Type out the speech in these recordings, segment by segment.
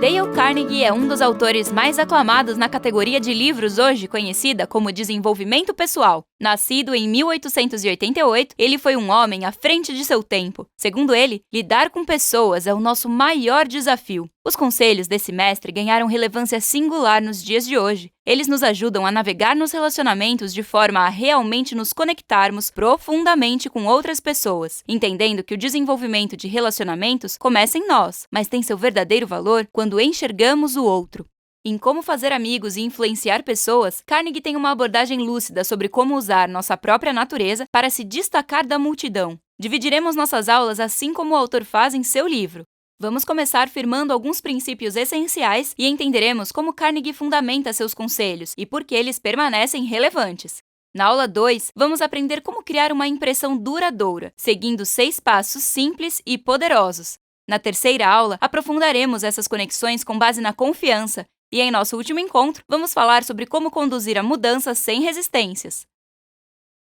Dale Carnegie é um dos autores mais aclamados na categoria de livros hoje conhecida como desenvolvimento pessoal. Nascido em 1888, ele foi um homem à frente de seu tempo. Segundo ele, lidar com pessoas é o nosso maior desafio. Os conselhos desse mestre ganharam relevância singular nos dias de hoje. Eles nos ajudam a navegar nos relacionamentos de forma a realmente nos conectarmos profundamente com outras pessoas, entendendo que o desenvolvimento de relacionamentos começa em nós, mas tem seu verdadeiro valor quando enxergamos o outro. Em Como Fazer Amigos e Influenciar Pessoas, Carnegie tem uma abordagem lúcida sobre como usar nossa própria natureza para se destacar da multidão. Dividiremos nossas aulas assim como o autor faz em seu livro. Vamos começar firmando alguns princípios essenciais e entenderemos como Carnegie fundamenta seus conselhos e por que eles permanecem relevantes. Na aula 2, vamos aprender como criar uma impressão duradoura, seguindo 6 passos simples e poderosos. Na terceira aula, aprofundaremos essas conexões com base na confiança. E em nosso último encontro, vamos falar sobre como conduzir a mudanças sem resistências.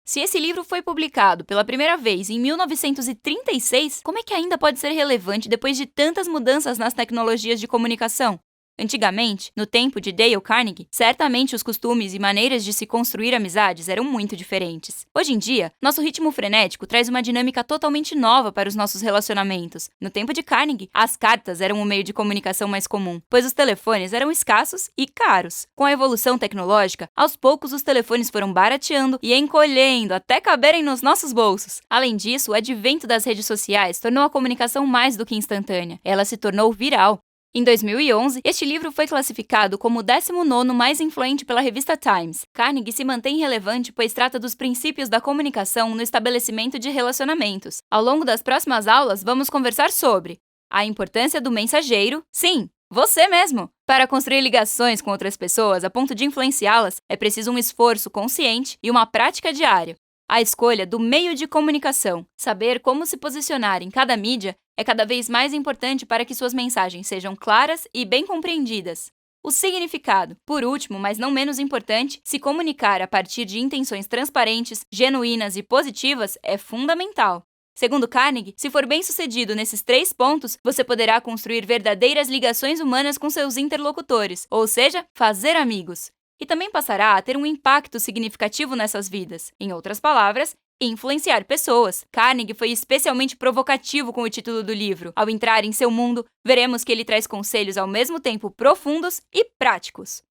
Se esse livro foi publicado pela primeira vez em 1936, como é que ainda pode ser relevante depois de tantas mudanças nas tecnologias de comunicação? Antigamente, no tempo de Dale Carnegie, certamente os costumes e maneiras de se construir amizades eram muito diferentes. Hoje em dia, nosso ritmo frenético traz uma dinâmica totalmente nova para os nossos relacionamentos. No tempo de Carnegie, as cartas eram o meio de comunicação mais comum, pois os telefones eram escassos e caros. Com a evolução tecnológica, aos poucos os telefones foram barateando e encolhendo até caberem nos nossos bolsos. Além disso, o advento das redes sociais tornou a comunicação mais do que instantânea. Ela se tornou viral. Em 2011, este livro foi classificado como o 19º mais influente pela revista Times. Carnegie se mantém relevante pois trata dos princípios da comunicação no estabelecimento de relacionamentos. Ao longo das próximas aulas, vamos conversar sobre a importância do mensageiro, sim, você mesmo! Para construir ligações com outras pessoas a ponto de influenciá-las, é preciso um esforço consciente e uma prática diária. A escolha do meio de comunicação. Saber como se posicionar em cada mídia é cada vez mais importante para que suas mensagens sejam claras e bem compreendidas. O significado. Por último, mas não menos importante, se comunicar a partir de intenções transparentes, genuínas e positivas é fundamental. Segundo Carnegie, se for bem-sucedido nesses 3 pontos, você poderá construir verdadeiras ligações humanas com seus interlocutores, ou seja, fazer amigos. E também passará a ter um impacto significativo nessas vidas. Em outras palavras, influenciar pessoas. Carnegie foi especialmente provocativo com o título do livro. Ao entrar em seu mundo, veremos que ele traz conselhos ao mesmo tempo profundos e práticos.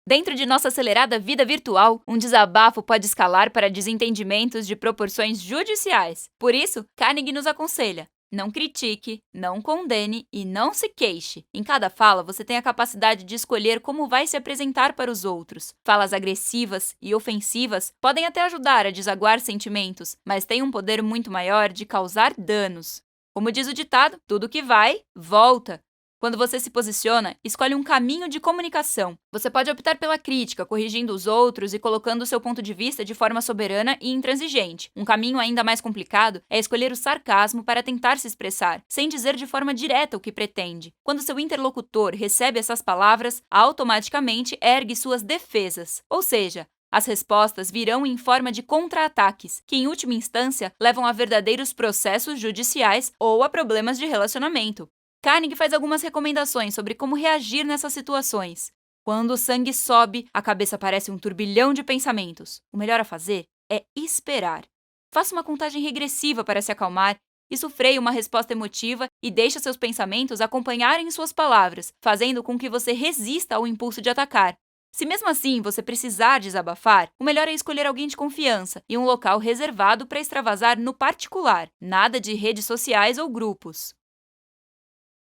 Dentro de nossa acelerada vida virtual, um desabafo pode escalar para desentendimentos de proporções judiciais. Por isso, Carnegie nos aconselha: não critique, não condene e não se queixe. Em cada fala, você tem a capacidade de escolher como vai se apresentar para os outros. Falas agressivas e ofensivas podem até ajudar a desaguar sentimentos, mas têm um poder muito maior de causar danos. Como diz o ditado, tudo que vai, volta. Quando você se posiciona, escolhe um caminho de comunicação. Você pode optar pela crítica, corrigindo os outros e colocando o seu ponto de vista de forma soberana e intransigente. Um caminho ainda mais complicado é escolher o sarcasmo para tentar se expressar, sem dizer de forma direta o que pretende. Quando seu interlocutor recebe essas palavras, automaticamente ergue suas defesas. Ou seja, as respostas virão em forma de contra-ataques, que em última instância levam a verdadeiros processos judiciais ou a problemas de relacionamento. Carnegie faz algumas recomendações sobre como reagir nessas situações. Quando o sangue sobe, a cabeça parece um turbilhão de pensamentos. O melhor a fazer é esperar. Faça uma contagem regressiva para se acalmar. Isso freia uma resposta emotiva e deixa seus pensamentos acompanharem suas palavras, fazendo com que você resista ao impulso de atacar. Se mesmo assim você precisar desabafar, o melhor é escolher alguém de confiança e um local reservado para extravasar no particular. Nada de redes sociais ou grupos.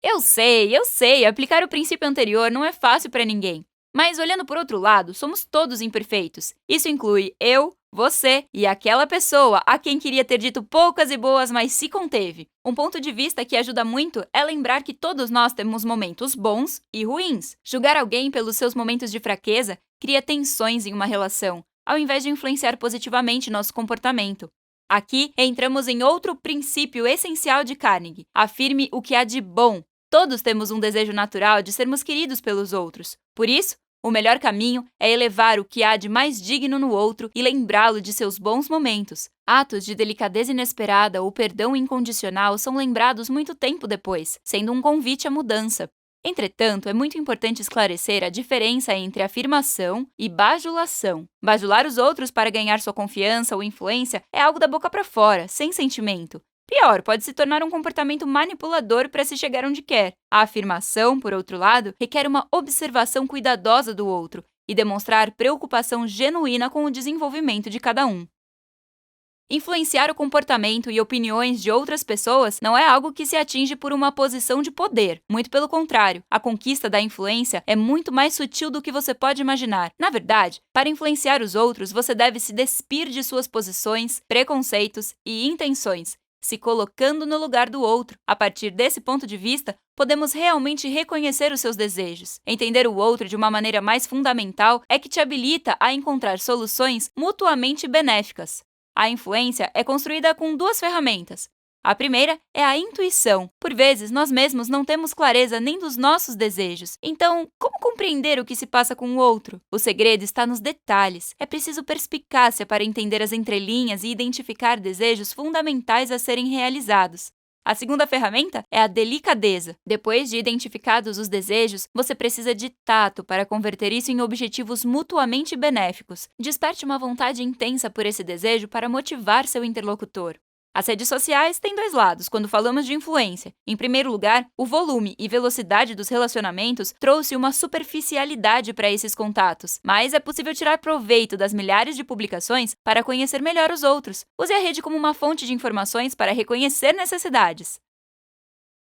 Eu sei, aplicar o princípio anterior não é fácil para ninguém. Mas, olhando por outro lado, somos todos imperfeitos. Isso inclui eu, você e aquela pessoa a quem queria ter dito poucas e boas, mas se conteve. Um ponto de vista que ajuda muito é lembrar que todos nós temos momentos bons e ruins. Julgar alguém pelos seus momentos de fraqueza cria tensões em uma relação, ao invés de influenciar positivamente nosso comportamento. Aqui, entramos em outro princípio essencial de Carnegie. Afirme o que há de bom. Todos temos um desejo natural de sermos queridos pelos outros. Por isso, o melhor caminho é elevar o que há de mais digno no outro e lembrá-lo de seus bons momentos. Atos de delicadeza inesperada ou perdão incondicional são lembrados muito tempo depois, sendo um convite à mudança. Entretanto, é muito importante esclarecer a diferença entre afirmação e bajulação. Bajular os outros para ganhar sua confiança ou influência é algo da boca para fora, sem sentimento. Pior, pode se tornar um comportamento manipulador para se chegar onde quer. A afirmação, por outro lado, requer uma observação cuidadosa do outro e demonstrar preocupação genuína com o desenvolvimento de cada um. Influenciar o comportamento e opiniões de outras pessoas não é algo que se atinge por uma posição de poder. Muito pelo contrário, a conquista da influência é muito mais sutil do que você pode imaginar. Na verdade, para influenciar os outros, você deve se despir de suas posições, preconceitos e intenções, se colocando no lugar do outro. A partir desse ponto de vista, podemos realmente reconhecer os seus desejos. Entender o outro de uma maneira mais fundamental é que te habilita a encontrar soluções mutuamente benéficas. A influência é construída com duas ferramentas. A primeira é a intuição. Por vezes, nós mesmos não temos clareza nem dos nossos desejos. Então, como compreender o que se passa com o outro? O segredo está nos detalhes. É preciso perspicácia para entender as entrelinhas e identificar desejos fundamentais a serem realizados. A segunda ferramenta é a delicadeza. Depois de identificados os desejos, você precisa de tato para converter isso em objetivos mutuamente benéficos. Desperte uma vontade intensa por esse desejo para motivar seu interlocutor. As redes sociais têm dois lados quando falamos de influência. Em primeiro lugar, o volume e velocidade dos relacionamentos trouxe uma superficialidade para esses contatos, mas é possível tirar proveito das milhares de publicações para conhecer melhor os outros. Use a rede como uma fonte de informações para reconhecer necessidades.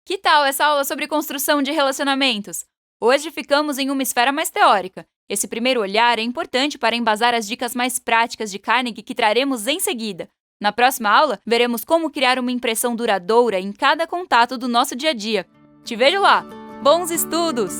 Que tal essa aula sobre construção de relacionamentos? Hoje ficamos em uma esfera mais teórica. Esse primeiro olhar é importante para embasar as dicas mais práticas de Carnegie que traremos em seguida. Na próxima aula, veremos como criar uma impressão duradoura em cada contato do nosso dia a dia. Te vejo lá! Bons estudos!